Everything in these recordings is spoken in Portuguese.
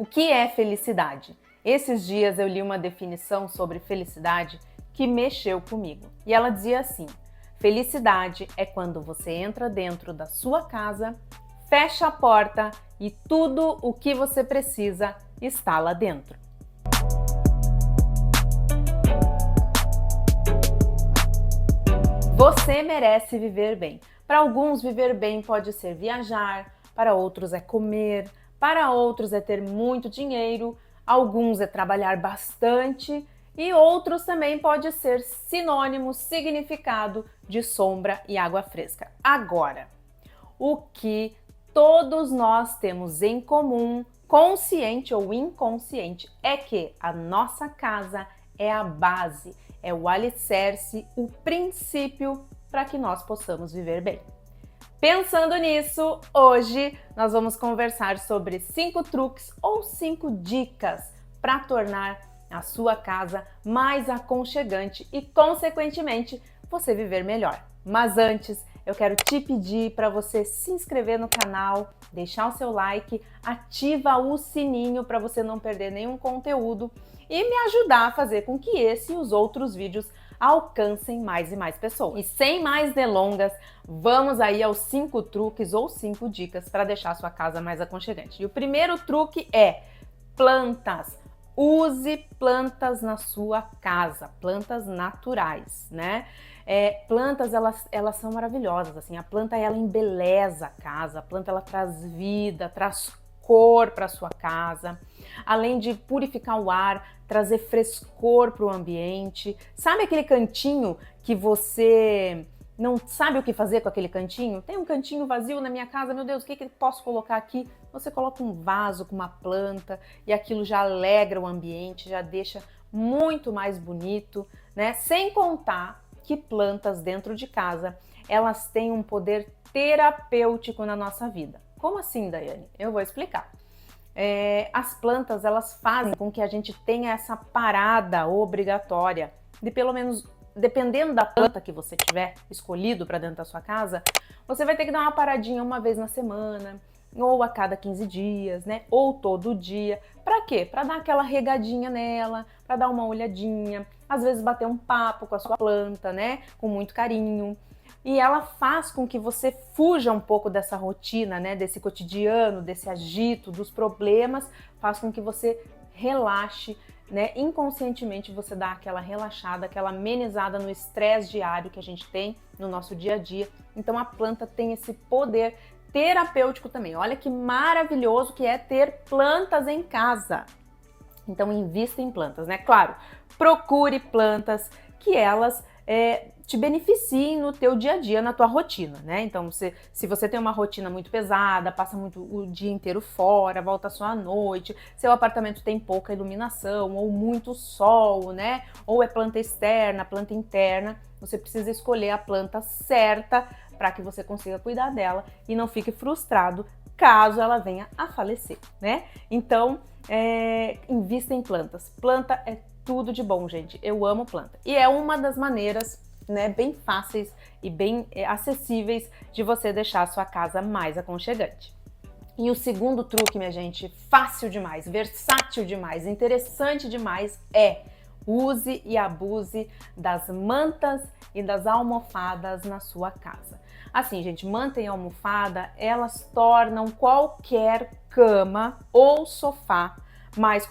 O que é felicidade? Esses dias eu li uma definição sobre felicidade que mexeu comigo. E ela dizia assim: felicidade é quando você entra dentro da sua casa, fecha a porta e tudo o que você precisa está lá dentro. Você merece viver bem. Para alguns, viver bem pode ser viajar, para outros é comer, para outros é ter muito dinheiro, alguns é trabalhar bastante e outros também pode ser sinônimo, significado de sombra e água fresca. Agora, o que todos nós temos em comum, consciente ou inconsciente, é que a nossa casa é a base, é o alicerce, o princípio para que nós possamos viver bem. Pensando nisso, hoje nós vamos conversar sobre 5 truques ou 5 dicas para tornar a sua casa mais aconchegante e, consequentemente, você viver melhor. Mas antes, eu quero te pedir para você se inscrever no canal, deixar o seu like, ativa o sininho para você não perder nenhum conteúdo e me ajudar a fazer com que esse e os outros vídeos alcancem mais e mais pessoas. E sem mais delongas, vamos aí aos 5 truques ou 5 dicas para deixar a sua casa mais aconchegante. E o primeiro truque é plantas. Use plantas na sua casa, plantas naturais, né? Plantas, elas são maravilhosas, assim, a planta, ela embeleza a casa, a planta, ela traz vida, traz cor para sua casa, além de purificar o ar, trazer frescor para o ambiente. Sabe aquele cantinho que você não sabe o que fazer com aquele cantinho? Tem um cantinho vazio na minha casa, meu Deus, o que posso colocar aqui? Você coloca um vaso com uma planta e aquilo já alegra o ambiente, já deixa muito mais bonito, né? Sem contar que plantas dentro de casa, elas têm um poder terapêutico na nossa vida. Como assim, Daiane? Eu vou explicar. As plantas, elas fazem com que a gente tenha essa parada obrigatória de, pelo menos, dependendo da planta que você tiver escolhido para dentro da sua casa, você vai ter que dar uma paradinha uma vez na semana, ou a cada 15 dias, né? Ou todo dia. Para quê? Para dar aquela regadinha nela, para dar uma olhadinha, às vezes bater um papo com a sua planta, né? Com muito carinho. E ela faz com que você fuja um pouco dessa rotina, né? Desse cotidiano, desse agito, dos problemas, faz com que você relaxe, né? Inconscientemente você dá aquela relaxada, aquela amenizada no estresse diário que a gente tem no nosso dia a dia. Então a planta tem esse poder terapêutico também. Olha que maravilhoso que é ter plantas em casa. Então invista em plantas, né? Claro, procure plantas que elas te beneficiem no teu dia a dia, na tua rotina, né? Então, se você tem uma rotina muito pesada, passa muito o dia inteiro fora, volta só à noite, seu apartamento tem pouca iluminação ou muito sol, né? Ou é planta externa, planta interna, você precisa escolher a planta certa para que você consiga cuidar dela e não fique frustrado caso ela venha a falecer, né? Então, invista em plantas. Planta é tudo de bom, gente. Eu amo planta. E é uma das maneiras, né, bem fáceis e bem acessíveis de você deixar a sua casa mais aconchegante. E o segundo truque, minha gente, fácil demais, versátil demais, interessante demais, use e abuse das mantas e das almofadas na sua casa. Assim, gente, manta e almofada, elas tornam qualquer cama ou sofá mais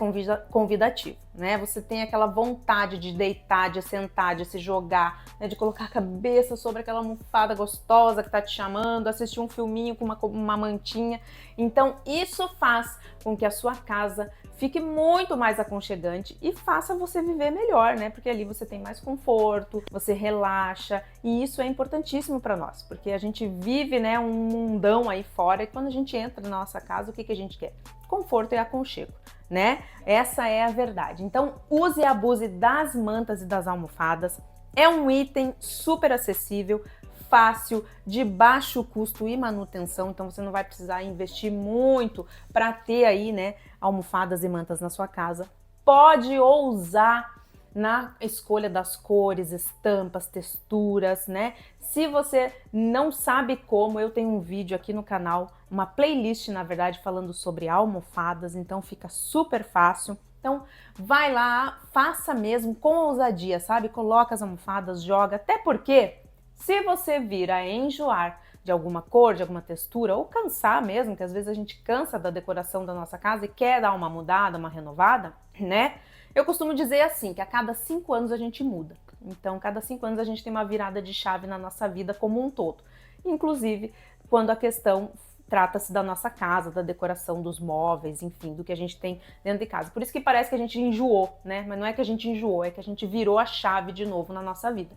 convidativo, né? Você tem aquela vontade de deitar, de sentar, de se jogar, né? De colocar a cabeça sobre aquela almofada gostosa que tá te chamando, assistir um filminho com uma mantinha. Então, isso faz com que a sua casa fique muito mais aconchegante e faça você viver melhor, né? Porque ali você tem mais conforto, você relaxa e isso é importantíssimo para nós, porque a gente vive, né, um mundão aí fora e quando a gente entra na nossa casa, o que a gente quer? Conforto e aconchego, né? Essa é a verdade. Então, use e abuse das mantas e das almofadas. É um item super acessível, fácil, de baixo custo e manutenção, então você não vai precisar investir muito para ter aí, né, almofadas e mantas na sua casa. Pode ousar na escolha das cores, estampas, texturas, né? Se você não sabe como, eu tenho um vídeo aqui no canal, uma playlist, na verdade, falando sobre almofadas, então fica super fácil. Então, vai lá, faça mesmo com ousadia, sabe? Coloca as almofadas, joga, até porque se você vir a enjoar de alguma cor, de alguma textura, ou cansar mesmo, que às vezes a gente cansa da decoração da nossa casa e quer dar uma mudada, uma renovada, né? Eu costumo dizer assim, que a cada 5 anos a gente muda. Então, cada 5 anos a gente tem uma virada de chave na nossa vida como um todo. Inclusive, quando a questão trata-se da nossa casa, da decoração dos móveis, enfim, do que a gente tem dentro de casa. Por isso que parece que a gente enjoou, né? Mas não é que a gente enjoou, é que a gente virou a chave de novo na nossa vida.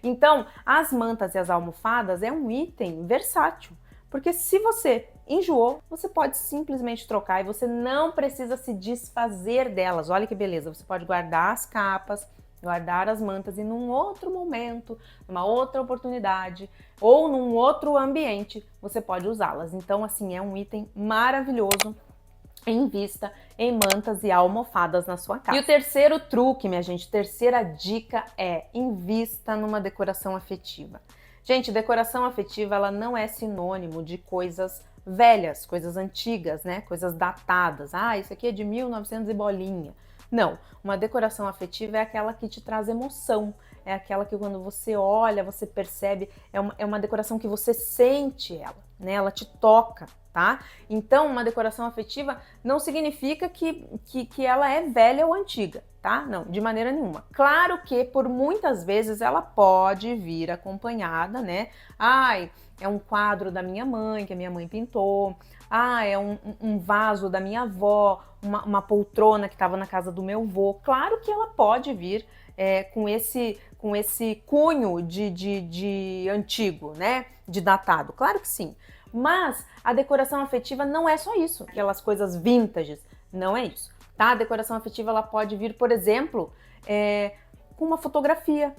Então, as mantas e as almofadas é um item versátil, porque se você enjoou, você pode simplesmente trocar e você não precisa se desfazer delas. Olha que beleza, você pode guardar as capas, guardar as mantas e num outro momento, numa outra oportunidade ou num outro ambiente, você pode usá-las. Então, assim, é um item maravilhoso. Invista em mantas e almofadas na sua casa. E o terceiro truque, minha gente, terceira dica é invista numa decoração afetiva. Gente, decoração afetiva, ela não é sinônimo de coisas velhas, coisas antigas, né? Coisas datadas. Ah, isso aqui é de 1900 e bolinha. Não, uma decoração afetiva é aquela que te traz emoção, é aquela que quando você olha, você percebe, é uma decoração que você sente ela, né? Ela te toca, tá? Então, uma decoração afetiva não significa que ela é velha ou antiga, tá? Não, de maneira nenhuma. Claro que por muitas vezes ela pode vir acompanhada, né? Ai, é um quadro da minha mãe, que a minha mãe pintou. Ah, é um vaso da minha avó, uma poltrona que estava na casa do meu avô. Claro que ela pode vir com esse cunho de antigo, né? De datado. Claro que sim. Mas a decoração afetiva não é só isso, aquelas coisas vintages, não é isso, tá? A decoração afetiva ela pode vir, por exemplo, com uma fotografia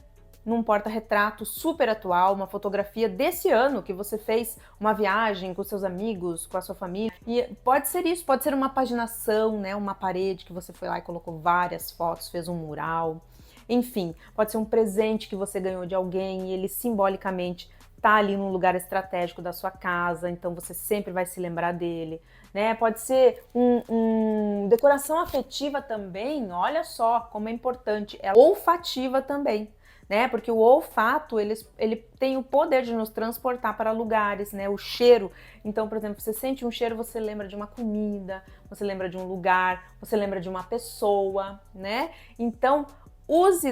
num porta-retrato super atual, uma fotografia desse ano que você fez uma viagem com seus amigos, com a sua família. E pode ser isso, pode ser uma paginação, né? Uma parede que você foi lá e colocou várias fotos, fez um mural. Enfim, pode ser um presente que você ganhou de alguém e ele simbolicamente tá ali num lugar estratégico da sua casa, então você sempre vai se lembrar dele, né? Pode ser decoração afetiva também, olha só como é importante, é olfativa também, né? Porque o olfato, ele tem o poder de nos transportar para lugares, né? O cheiro, então, por exemplo, você sente um cheiro, você lembra de uma comida, você lembra de um lugar, você lembra de uma pessoa, né? Então, use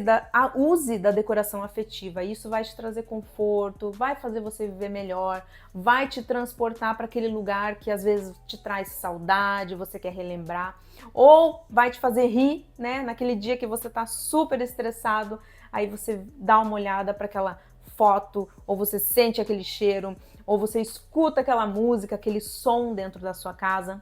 da decoração afetiva, isso vai te trazer conforto, vai fazer você viver melhor, vai te transportar para aquele lugar que às vezes te traz saudade, você quer relembrar, ou vai te fazer rir, né? Naquele dia que você tá super estressado, aí você dá uma olhada para aquela foto, ou você sente aquele cheiro, ou você escuta aquela música, aquele som dentro da sua casa,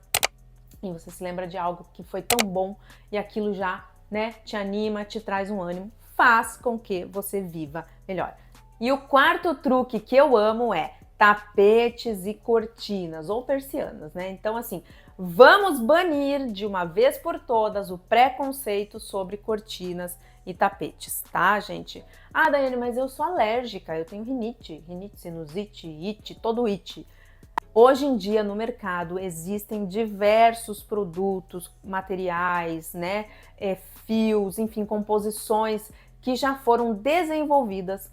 e você se lembra de algo que foi tão bom e aquilo já, né, te anima, te traz um ânimo, faz com que você viva melhor. E o quarto truque que eu amo é tapetes e cortinas ou persianas, né? Então, assim, vamos banir de uma vez por todas o preconceito sobre cortinas e tapetes, tá, gente? Ah, Daiane, mas eu sou alérgica, eu tenho rinite, sinusite, ite, todo ite. Hoje em dia no mercado existem diversos produtos, materiais, né, fios, enfim, composições que já foram desenvolvidas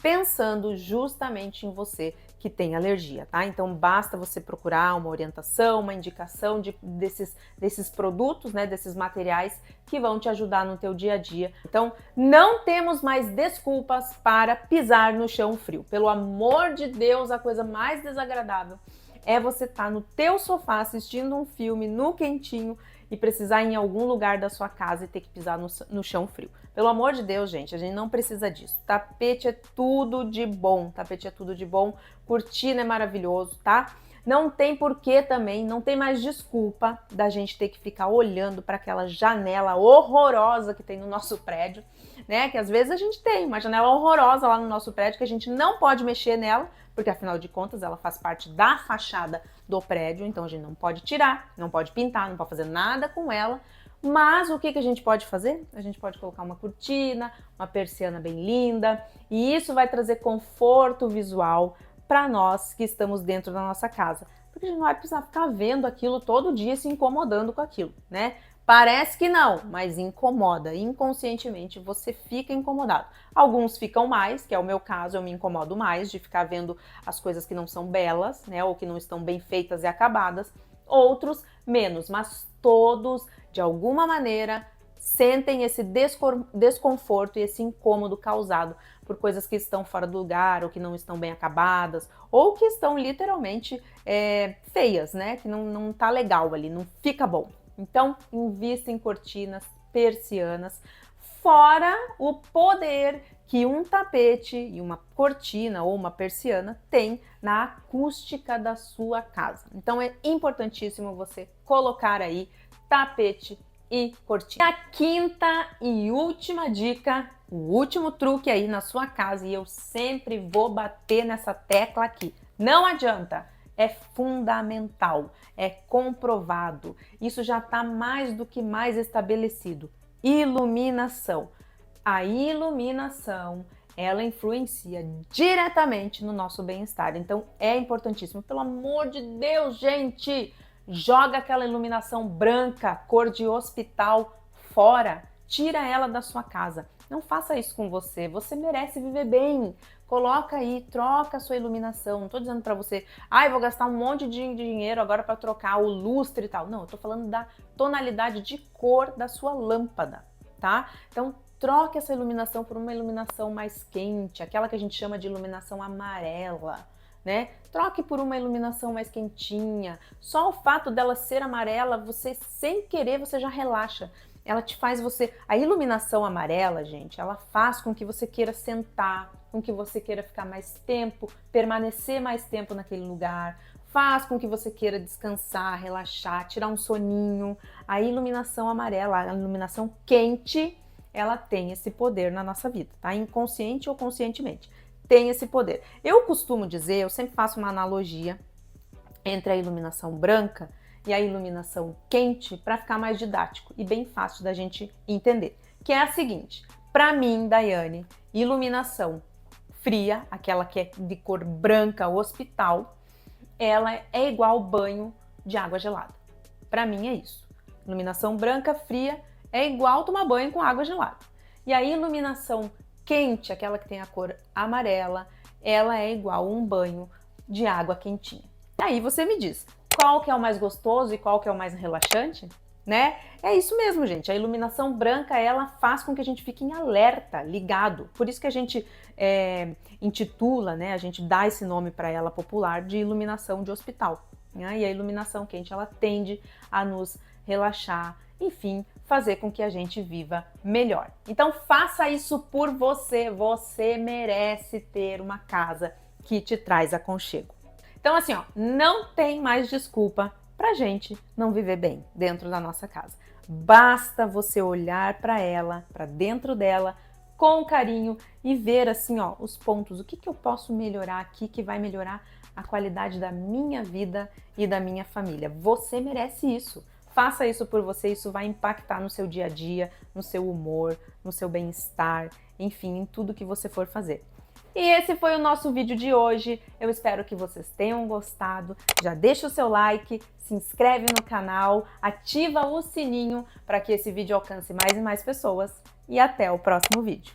pensando justamente em você que tem alergia, tá? Então basta você procurar uma orientação, uma indicação desses produtos, né, desses materiais que vão te ajudar no teu dia a dia. Então não temos mais desculpas para pisar no chão frio. Pelo amor de Deus, a coisa mais desagradável é você estar no teu sofá assistindo um filme no quentinho e precisar ir em algum lugar da sua casa e ter que pisar no chão frio. Pelo amor de Deus, gente, a gente não precisa disso. Tapete é tudo de bom, tapete é tudo de bom, cortina é maravilhoso, tá? Não tem porquê também, não tem mais desculpa da gente ter que ficar olhando para aquela janela horrorosa que tem no nosso prédio, né? Que às vezes a gente tem uma janela horrorosa lá no nosso prédio que a gente não pode mexer nela, porque afinal de contas ela faz parte da fachada do prédio, então a gente não pode tirar, não pode pintar, não pode fazer nada com ela, Mas o que a gente pode fazer? A gente pode colocar uma cortina, uma persiana bem linda, e isso vai trazer conforto visual para nós que estamos dentro da nossa casa. Porque a gente não vai precisar ficar vendo aquilo todo dia, se incomodando com aquilo, né? Parece que não, mas incomoda. Inconscientemente você fica incomodado. Alguns ficam mais, que é o meu caso, eu me incomodo mais de ficar vendo as coisas que não são belas, né? Ou que não estão bem feitas e acabadas. Outros menos, mas todos, de alguma maneira, sentem esse desconforto e esse incômodo causado por coisas que estão fora do lugar, ou que não estão bem acabadas, ou que estão literalmente feias, né? Que não tá legal ali, não fica bom. Então, invista em cortinas, persianas, fora o poder que um tapete e uma cortina ou uma persiana tem na acústica da sua casa. Então, é importantíssimo você colocar aí tapete e cortina. A quinta e última dica, o último truque aí na sua casa, e eu sempre vou bater nessa tecla aqui. Não adianta! É fundamental, é comprovado, isso já está mais do que mais estabelecido. Iluminação. A iluminação, ela influencia diretamente no nosso bem-estar, então é importantíssimo. Pelo amor de Deus, gente, joga aquela iluminação branca, cor de hospital, fora, tira ela da sua casa. Não faça isso com você, você merece viver bem. Coloca aí, troca a sua iluminação. Não tô dizendo pra você, vou gastar um monte de dinheiro agora para trocar o lustre e tal. Não, eu tô falando da tonalidade de cor da sua lâmpada, tá? Então, troque essa iluminação por uma iluminação mais quente, aquela que a gente chama de iluminação amarela, né? Troque por uma iluminação mais quentinha. Só o fato dela ser amarela, você sem querer, você já relaxa. Ela te faz você... A iluminação amarela, gente, ela faz com que você queira sentar, com que você queira ficar mais tempo, permanecer mais tempo naquele lugar, faz com que você queira descansar, relaxar, tirar um soninho. A iluminação amarela, a iluminação quente, ela tem esse poder na nossa vida, tá? Inconsciente ou conscientemente, tem esse poder. Eu costumo dizer, eu sempre faço uma analogia entre a iluminação branca e a iluminação quente para ficar mais didático e bem fácil da gente entender, que é a seguinte: para mim, Daiane, iluminação fria, aquela que é de cor branca hospital, ela é igual banho de água gelada. Para mim é isso. Iluminação branca fria é igual tomar banho com água gelada. E a iluminação quente, aquela que tem a cor amarela, ela é igual um banho de água quentinha. E aí você me diz, qual que é o mais gostoso e qual que é o mais relaxante, né? É isso mesmo, gente. A iluminação branca, ela faz com que a gente fique em alerta, ligado. Por isso que a gente intitula, né? A gente dá esse nome para ela popular de iluminação de hospital, né? E a iluminação quente, ela tende a nos relaxar, enfim, fazer com que a gente viva melhor. Então faça isso por você. Você merece ter uma casa que te traz aconchego. Então assim, ó, não tem mais desculpa pra gente não viver bem dentro da nossa casa. Basta você olhar para ela, para dentro dela, com carinho e ver assim, ó, os pontos, o que eu posso melhorar aqui que vai melhorar a qualidade da minha vida e da minha família. Você merece isso. Faça isso por você, isso vai impactar no seu dia a dia, no seu humor, no seu bem-estar, enfim, em tudo que você for fazer. E esse foi o nosso vídeo de hoje. Eu espero que vocês tenham gostado. Já deixa o seu like, se inscreve no canal, ativa o sininho para que esse vídeo alcance mais e mais pessoas. E até o próximo vídeo.